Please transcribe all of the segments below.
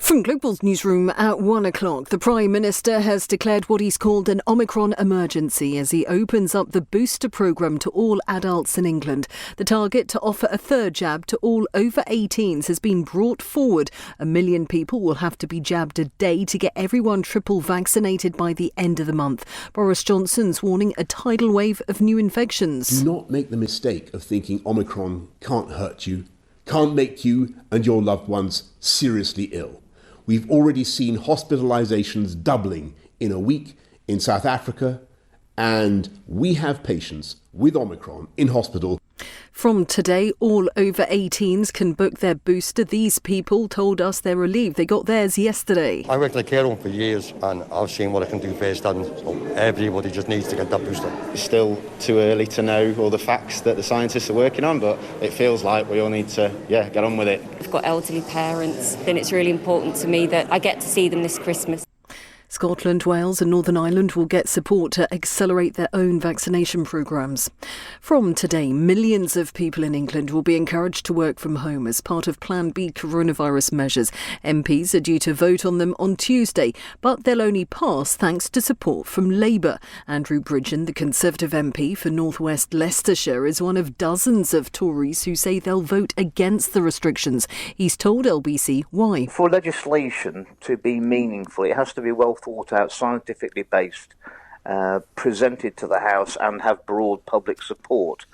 From Global's newsroom at 1 o'clock, the Prime Minister has declared what he's called an Omicron emergency as he opens up the booster programme to all adults in England. The target to offer a third jab to all over 18s has been brought forward. 1 million people will have to be jabbed a day to get everyone triple vaccinated by the end of the month. Boris Johnson's warning a tidal wave of new infections. Do not make the mistake of thinking Omicron can't hurt you, can't make you and your loved ones seriously ill. We've already seen hospitalisations doubling in a week in South Africa, and we have patients with Omicron in hospital. From today, all over 18s can book their booster. These people told us they're relieved they got theirs yesterday. I worked in a care home for years and I've seen what I can do firsthand. So everybody just needs to get that booster. It's still too early to know all the facts that the scientists are working on, but it feels like we all need to get on with it. I've got elderly parents, and it's really important to me that I get to see them this Christmas. Scotland, Wales and Northern Ireland will get support to accelerate their own vaccination programmes. From today, millions of people in England will be encouraged to work from home as part of Plan B coronavirus measures. MPs are due to vote on them on Tuesday, but they'll only pass thanks to support from Labour. Andrew Bridgen, the Conservative MP for North West Leicestershire, is one of dozens of Tories who say they'll vote against the restrictions. He's told LBC why. For legislation to be meaningful, it has to be well thought out, scientifically based, presented to the House and have broad public support.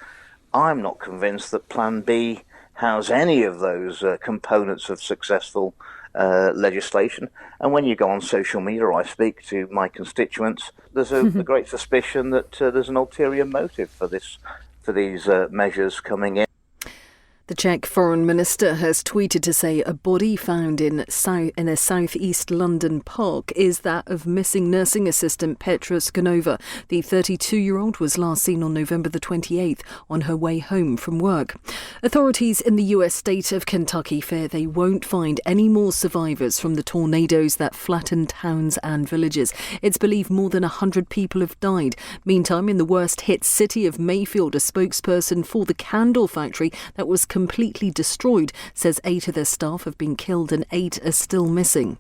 I'm not convinced that Plan B has any of those components of successful legislation. And when you go on social media, I speak to my constituents, there's a great suspicion that there's an ulterior motive for these measures coming in. The Czech Foreign Minister has tweeted to say a body found in a south-east London park is that of missing nursing assistant Petra Skanova. The 32-year-old was last seen on November the 28th on her way home from work. Authorities in the US state of Kentucky fear they won't find any more survivors from the tornadoes that flattened towns and villages. It's believed more than 100 people have died. Meantime, in the worst-hit city of Mayfield, a spokesperson for the candle factory that was completely destroyed says 8 of their staff have been killed and 8 are still missing.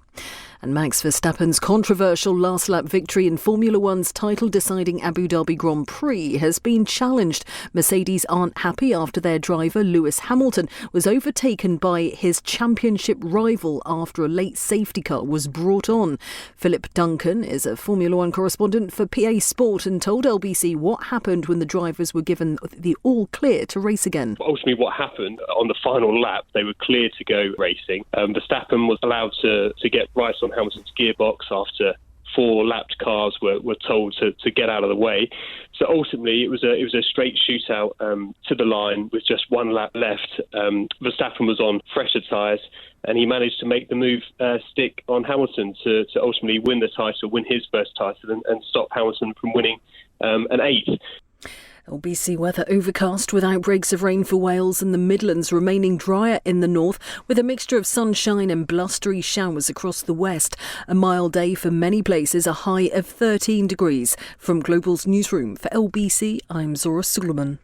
And Max Verstappen's controversial last-lap victory in Formula One's title-deciding Abu Dhabi Grand Prix has been challenged. Mercedes aren't happy after their driver, Lewis Hamilton, was overtaken by his championship rival after a late safety car was brought on. Philip Duncan is a Formula One correspondent for PA Sport and told LBC what happened when the drivers were given the all-clear to race again. Ultimately, what happened on the final lap, they were cleared to go racing. Verstappen was allowed to get right on Hamilton's gearbox after 4 lapped cars were told to get out of the way. So ultimately, it was a straight shootout to the line with just 1 lap left. Verstappen was on fresher tyres, and he managed to make the move stick on Hamilton to ultimately win the title, win his first title, and stop Hamilton from winning an 8th. LBC weather overcast with outbreaks of rain for Wales and the Midlands, remaining drier in the north with a mixture of sunshine and blustery showers across the west. A mild day for many places, a high of 13 degrees. From Global's newsroom for LBC, I'm Zora Suleiman.